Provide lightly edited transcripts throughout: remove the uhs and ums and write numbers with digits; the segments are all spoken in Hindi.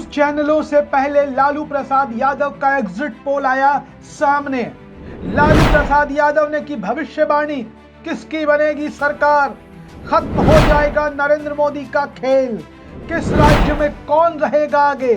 चैनलों से पहले लालू प्रसाद यादव का एग्जिट पोल आया सामने। लालू प्रसाद यादव ने की भविष्यवाणी, किसकी बनेगी सरकार, खत्म हो जाएगा नरेंद्र मोदी का खेल, किस राज्य में कौन रहेगा आगे।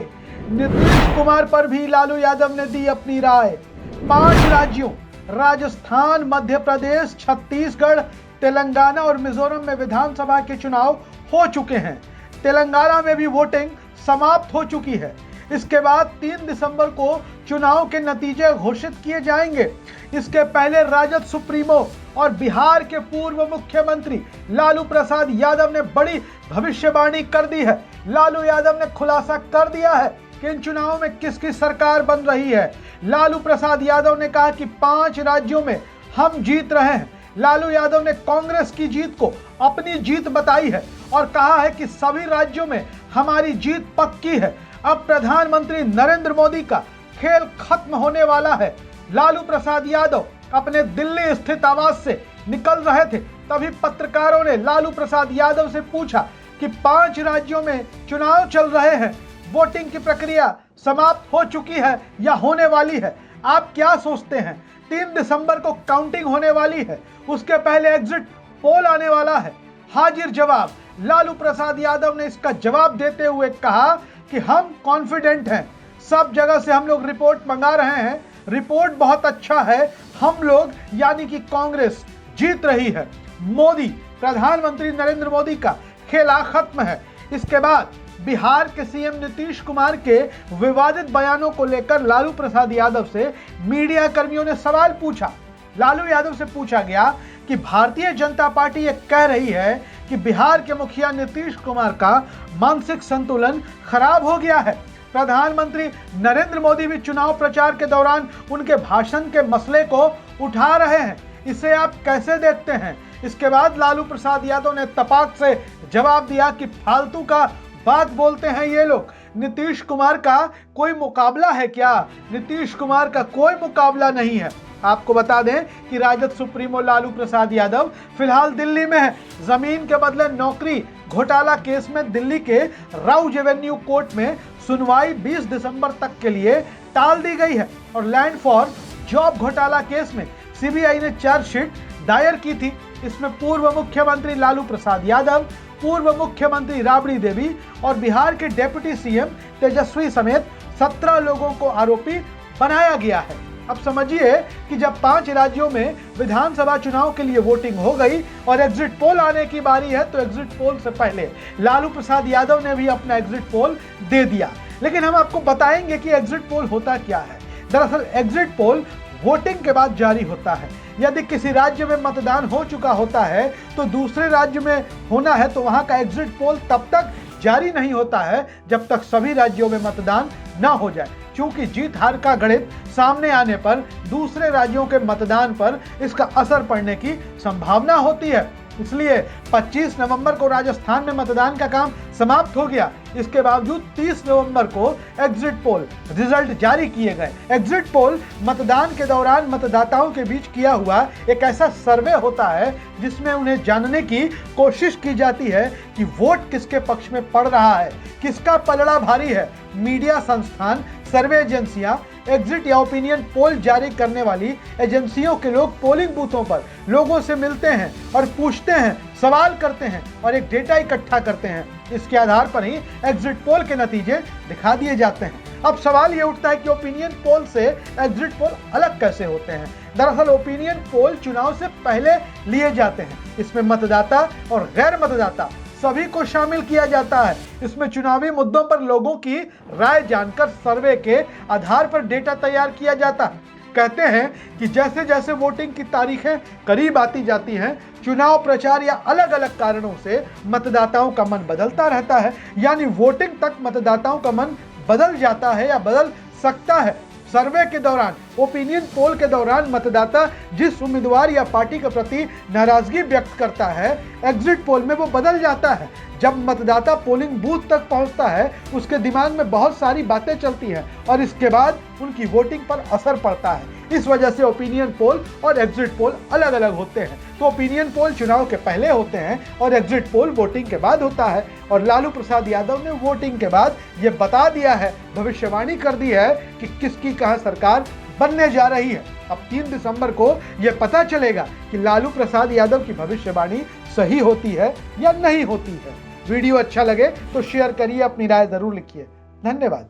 नीतीश कुमार पर भी लालू यादव ने दी अपनी राय। 5 राज्यों राजस्थान, मध्य प्रदेश, छत्तीसगढ़, तेलंगाना और मिजोरम में विधानसभा के चुनाव हो चुके हैं। तेलंगाना में भी वोटिंग समाप्त हो चुकी है। इसके बाद 3 दिसंबर को चुनाव के नतीजे घोषित किए जाएंगे। इसके पहले राजद सुप्रीमो और बिहार के पूर्व मुख्यमंत्री लालू प्रसाद यादव ने बड़ी भविष्यवाणी कर दी है। लालू यादव ने खुलासा कर दिया है कि इन चुनावों में किसकी सरकार बन रही है। लालू प्रसाद यादव ने कहा कि 5 राज्यों में हम जीत रहे हैं। लालू यादव ने कांग्रेस की जीत को अपनी जीत बताई है और कहा है कि सभी राज्यों में हमारी जीत पक्की है। अब प्रधानमंत्री नरेंद्र मोदी का खेल खत्म होने वाला है। लालू प्रसाद यादव अपने दिल्ली स्थित आवास से निकल रहे थे, तभी पत्रकारों ने लालू प्रसाद यादव से पूछा कि 5 राज्यों में चुनाव चल रहे हैं, वोटिंग की प्रक्रिया समाप्त हो चुकी है या होने वाली है, आप क्या सोचते हैं। 3 दिसंबर को काउंटिंग होने वाली है, उसके पहले एग्जिट पोल आने वाला है। हाजिर जवाब, लालू प्रसाद यादव ने इसका जवाब देते हुए कहा कि हम कॉन्फिडेंट हैं, सब जगह से हम लोग रिपोर्ट मंगा रहे हैं, रिपोर्ट बहुत अच्छा है, हम लोग यानी कि कांग्रेस जीत रही है। मोदी, प्रधानमंत्री नरेंद्र मोदी का खेला खत्म है। इसके बाद बिहार के सीएम नीतीश कुमार के विवादित बयानों को लेकर लालू प्रसाद यादव से मीडिया कर्मियों ने सवाल पूछा। लालू यादव से पूछा गया कि भारतीय जनता पार्टी ये कह रही है कि बिहार के मुखिया नीतीश कुमार का मानसिक संतुलन खराब हो गया है। प्रधानमंत्री नरेंद्र मोदी भी चुनाव प्रचार के दौरान उनके भाषण के मसले को उठा रहे हैं, इसे आप कैसे देखते हैं। इसके बाद लालू प्रसाद यादव ने तपाक से जवाब दिया कि फालतू का बात बोलते हैं ये लोग, नीतीश कुमार का कोई मुकाबला है क्या, नीतीश कुमार का कोई मुकाबला नहीं है। आपको बता दें कि राजद सुप्रीमो लालू प्रसाद यादव फिलहाल दिल्ली में है। जमीन के बदले नौकरी घोटाला केस में दिल्ली के राउज एवेन्यू कोर्ट में सुनवाई 20 दिसंबर तक के लिए टाल दी गई है और लैंड फॉर जॉब घोटाला केस में सीबीआई ने चार्जशीट दायर की थी। इसमें पूर्व मुख्यमंत्री लालू प्रसाद यादव, पूर्व मुख्यमंत्री राबड़ी देवी और बिहार के डिप्टी सीएम तेजस्वी समेत 17 लोगों को आरोपी बनाया गया है। अब समझिए कि जब 5 राज्यों में विधानसभा चुनाव के लिए वोटिंग हो गई और एग्जिट पोल आने की बारी है, तो एग्जिट पोल से पहले लालू प्रसाद यादव ने भी अपना एग्जिट पोल दे दिया। लेकिन हम आपको बताएंगे कि एग्जिट पोल होता क्या है। दरअसल एग्जिट पोल वोटिंग के बाद जारी होता है। यदि किसी राज्य में मतदान हो चुका होता है तो दूसरे राज्य में होना है, तो वहां का एग्जिट पोल तब तक जारी नहीं होता है जब तक सभी राज्यों में मतदान न हो जाए, क्योंकि जीत हार का गणित सामने आने पर दूसरे राज्यों के मतदान पर इसका असर पड़ने की संभावना होती है। इसलिए 25 नवंबर को राजस्थान में मतदान का काम समाप्त हो गया। इसके बावजूद 30 नवंबर को एग्जिट पोल रिजल्ट जारी किए गए। एग्जिट पोल मतदान के दौरान मतदाताओं के बीच किया हुआ एक ऐसा सर्वे होता है जिसमें उन्हें जानने की कोशिश की जाती है कि वोट किसके पक्ष में पड़ रहा है, किसका पलड़ा भारी है। मीडिया संस्थान, सर्वे एजेंसियां, एग्जिट या ओपिनियन पोल जारी करने वाली एजेंसियों के लोग पोलिंग बूथों पर लोगों से मिलते हैं और पूछते हैं, सवाल करते हैं और एक डेटा इकट्ठा करते हैं। इसके आधार पर ही एग्जिट पोल के नतीजे दिखा दिए जाते हैं। अब सवाल ये उठता है कि ओपिनियन पोल से एग्जिट पोल अलग कैसे होते हैं। दरअसल ओपिनियन पोल चुनाव से पहले लिए जाते हैं। इसमें मतदाता और गैर मतदाता सभी को शामिल किया जाता है। इसमें चुनावी मुद्दों पर लोगों की राय जानकर सर्वे के आधार पर डेटा तैयार किया जाता है। कहते हैं कि जैसे जैसे वोटिंग की तारीखें करीब आती जाती हैं, चुनाव प्रचार या अलग अलग कारणों से मतदाताओं का मन बदलता रहता है, यानी वोटिंग तक मतदाताओं का मन बदल जाता है या बदल सकता है। सर्वे के दौरान, ओपिनियन पोल के दौरान मतदाता जिस उम्मीदवार या पार्टी के प्रति नाराजगी व्यक्त करता है, एग्जिट पोल में वो बदल जाता है। जब मतदाता पोलिंग बूथ तक पहुंचता है उसके दिमाग में बहुत सारी बातें चलती हैं और इसके बाद उनकी वोटिंग पर असर पड़ता है। इस वजह से ओपिनियन पोल और एग्जिट पोल अलग अलग होते हैं। तो ओपिनियन पोल चुनाव के पहले होते हैं और एग्जिट पोल वोटिंग के बाद होता है। और लालू प्रसाद यादव ने वोटिंग के बाद ये बता दिया है, भविष्यवाणी कर दी है कि किसकी कहां सरकार बनने जा रही है। अब 3 दिसंबर को यह पता चलेगा कि लालू प्रसाद यादव की भविष्यवाणी सही होती है या नहीं होती है। वीडियो अच्छा लगे तो शेयर करिए, अपनी राय जरूर लिखिए। धन्यवाद।